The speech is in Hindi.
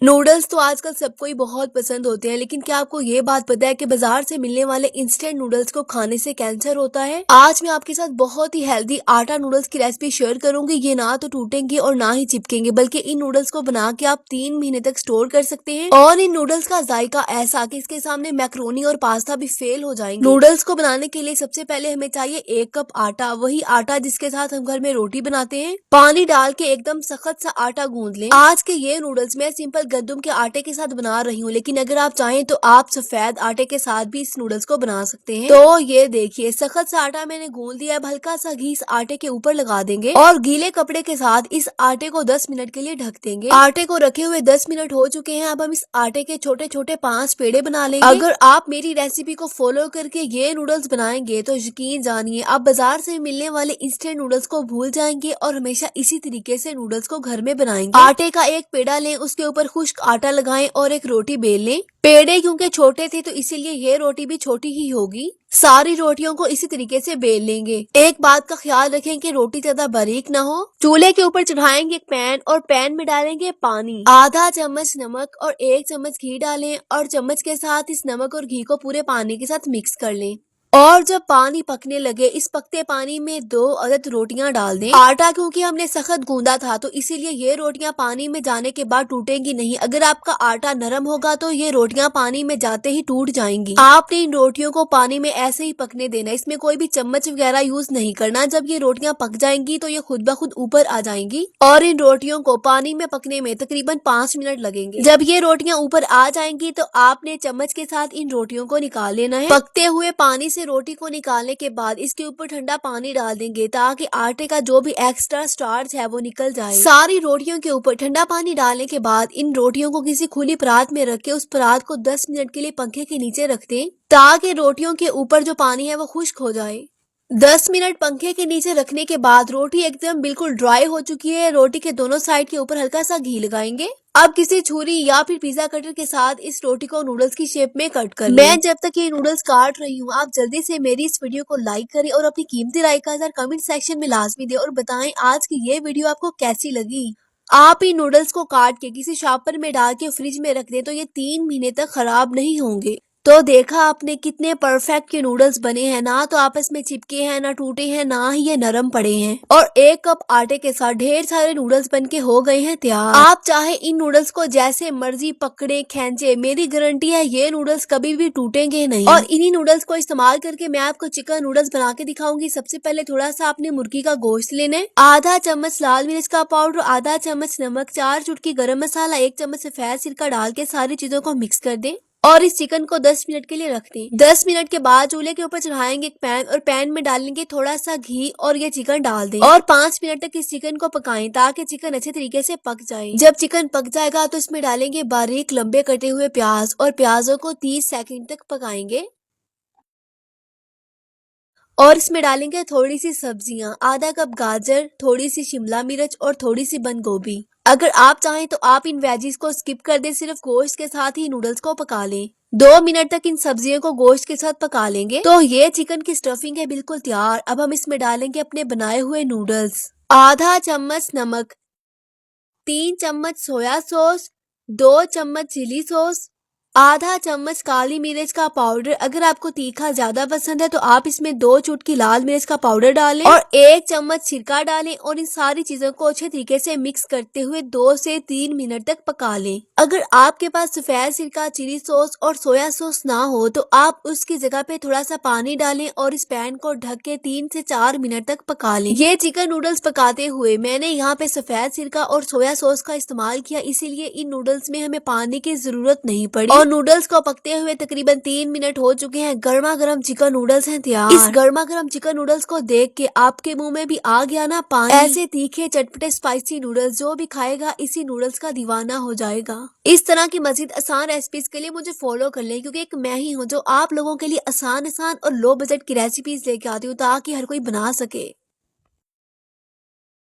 नूडल्स तो आजकल सबको ही बहुत पसंद होते हैं, लेकिन क्या आपको ये बात पता है कि बाजार से मिलने वाले इंस्टेंट नूडल्स को खाने से कैंसर होता है। आज मैं आपके साथ बहुत ही हेल्दी आटा नूडल्स की रेसिपी शेयर करूंगी। ये ना तो टूटेंगे और ना ही चिपकेंगे, बल्कि इन नूडल्स को बना के आप 3 महीने तक स्टोर कर सकते हैं। और इन नूडल्स का जायका ऐसा कि इसके सामने मैक्रोनी और पास्ता भी फेल हो जाएंगे। नूडल्स को बनाने के लिए सबसे पहले हमें चाहिए 1 कप आटा, वही आटा जिसके साथ हम घर में रोटी बनाते हैं। पानी डाल के एकदम सख्त सा आटा गूंद लें। आज के ये नूडल्स में सिंपल गंदम के आटे के साथ बना रही हूँ, लेकिन अगर आप चाहें तो आप सफेद आटे के साथ भी इस नूडल्स को बना सकते हैं। तो ये देखिए सख्त सा आटा मैंने गूंद लिया है। हल्का सा घी इस आटे के ऊपर लगा देंगे और गीले कपड़े के साथ इस आटे को 10 मिनट के लिए ढक देंगे। आटे को रखे हुए 10 मिनट हो चुके हैं। अब हम इस आटे के छोटे छोटे 5 पेड़े बना लेंगे। अगर आप मेरी रेसिपी को फॉलो करके ये नूडल्स बनाएंगे तो यकीन जानिए आप बाजार से मिलने वाले इंस्टेंट नूडल्स को भूल जाएंगे और हमेशा इसी तरीके से नूडल्स को घर में बनाएंगे। आटे का एक पेड़ा लें, उसके ऊपर खुश्क आटा लगाएं और एक रोटी बेल लें। पेड़े क्योंकि छोटे थे तो इसीलिए ये रोटी भी छोटी ही होगी। सारी रोटियों को इसी तरीके से बेल लेंगे। एक बात का ख्याल रखें कि रोटी ज्यादा बारीक ना हो। चूल्हे के ऊपर चढ़ाएंगे एक पैन और पैन में डालेंगे पानी, आधा चम्मच नमक और 1 चम्मच घी डालें और चम्मच के साथ इस नमक और घी को पूरे पानी के साथ मिक्स कर लें। और जब पानी पकने लगे इस पकते पानी में 2 अदद रोटियां डाल दें। आटा क्योंकि हमने सख्त गूंदा था तो इसीलिए ये रोटियां पानी में जाने के बाद टूटेंगी नहीं। अगर आपका आटा नरम होगा तो ये रोटियां पानी में जाते ही टूट जाएंगी। आपने इन रोटियों को पानी में ऐसे ही पकने देना, इसमें कोई भी चम्मच वगैरह यूज नहीं करना। जब ये रोटियां पक जाएंगी तो ये खुद ब खुद ऊपर आ जाएंगी और इन रोटियों को पानी में पकने में तकरीबन 5 मिनट लगेंगे। जब ये रोटियां ऊपर आ जाएंगी तो आपने चम्मच के साथ इन रोटियों को निकाल लेना है। पकते हुए पानी से रोटी को निकालने के बाद इसके ऊपर ठंडा पानी डाल देंगे ताकि आटे का जो भी एक्स्ट्रा स्टार्च है वो निकल जाए। सारी रोटियों के ऊपर ठंडा पानी डालने के बाद इन रोटियों को किसी खुली परात में रख के उस परात को 10 मिनट के लिए पंखे के नीचे रख दें ताकि रोटियों के ऊपर जो पानी है वो खुश्क हो जाए। 10 मिनट पंखे के नीचे रखने के बाद रोटी एकदम बिल्कुल ड्राई हो चुकी है। रोटी के दोनों साइड के ऊपर हल्का सा घी लगाएंगे। अब किसी छुरी या फिर पिज्जा कटर के साथ इस रोटी को नूडल्स की शेप में कट कर लें। मैं जब तक ये नूडल्स काट रही हूँ आप जल्दी से मेरी इस वीडियो को लाइक करें और अपनी कीमती राय का इज़हार कमेंट सेक्शन में लाजमी दें और बताएं आज की ये वीडियो आपको कैसी लगी। आप इन नूडल्स को काट के किसी शॉपर में डाल के फ्रिज में रख दें तो ये 3 महीने तक खराब नहीं होंगे। तो देखा आपने कितने परफेक्ट के नूडल्स बने हैं, ना तो आपस में चिपके हैं, ना टूटे हैं, ना ही ये नरम पड़े हैं। और 1 कप आटे के साथ ढेर सारे नूडल्स बनके हो गए हैं तैयार। आप चाहे इन नूडल्स को जैसे मर्जी पकड़े खींचे, मेरी गारंटी है ये नूडल्स कभी भी टूटेंगे नहीं। और इन्हीं नूडल्स को इस्तेमाल करके मैं आपको चिकन नूडल्स बना के दिखाऊंगी। सबसे पहले थोड़ा सा आपने मुर्गी का गोश्त लेना है, आधा चम्मच लाल मिर्च का पाउडर, आधा चम्मच नमक, 4 चुटकी गरम मसाला, 1 चम्मच सफेद सिरका डाल के सारी चीजों को मिक्स कर दें और इस चिकन को 10 मिनट के लिए रख दें। 10 मिनट के बाद चूल्हे के ऊपर चढ़ाएंगे एक पैन और पैन में डालेंगे थोड़ा सा घी और ये चिकन डाल दें और 5 मिनट तक इस चिकन को पकाएं ताकि चिकन अच्छे तरीके से पक जाए। जब चिकन पक जाएगा तो इसमें डालेंगे बारीक लंबे कटे हुए प्याज और प्याजों को 30 सेकंड तक पकाएंगे। और इसमें डालेंगे थोड़ी सी सब्जियां, आधा कप गाजर, थोड़ी सी शिमला मिर्च और थोड़ी सी बंद गोभी। अगर आप चाहें तो आप इन वेजीज को स्किप कर दें, सिर्फ गोश्त के साथ ही नूडल्स को पका लें। 2 मिनट तक इन सब्जियों को गोश्त के साथ पका लेंगे। तो ये चिकन की स्टफिंग है बिल्कुल तैयार। अब हम इसमें डालेंगे अपने बनाए हुए नूडल्स, आधा चम्मच नमक, 3 चम्मच सोया सॉस, 2 चम्मच चिली सॉस, आधा चम्मच काली मिर्च का पाउडर। अगर आपको तीखा ज्यादा पसंद है तो आप इसमें 2 चुटकी लाल मिर्च का पाउडर डालें और 1 चम्मच सिरका डालें और इन सारी चीजों को अच्छे तरीके से मिक्स करते हुए 2 से 3 मिनट तक पका लें। अगर आपके पास सफेद सिरका, चिली सॉस और सोया सॉस ना हो तो आप उसकी जगह पे थोड़ा सा पानी डालें और इस पैन को ढक के 3 से 4 मिनट तक पका लें। ये चिकन नूडल्स पकाते हुए मैंने यहाँ पे सफेद सिरका और सोया सॉस का इस्तेमाल किया, इसीलिए इन नूडल्स में हमें पानी की जरूरत नहीं पड़ी। और नूडल्स को पकते हुए तकरीबन 3 मिनट हो चुके हैं। गर्मा गर्म चिकन नूडल्स हैं तैयार। इस गर्मा गर्म चिकन नूडल्स को देख के आपके मुंह में भी आ गया ना पानी। ऐसे तीखे चटपटे स्पाइसी नूडल्स जो भी खाएगा इसी नूडल्स का दीवाना हो जाएगा। इस तरह की मजीद आसान रेसिपीज के लिए मुझे फॉलो कर लें, क्योंकि एक मैं ही हूँ जो आप लोगों के लिए आसान और लो बजट की रेसिपीज लेके आती हूँ ताकि हर कोई बना सके।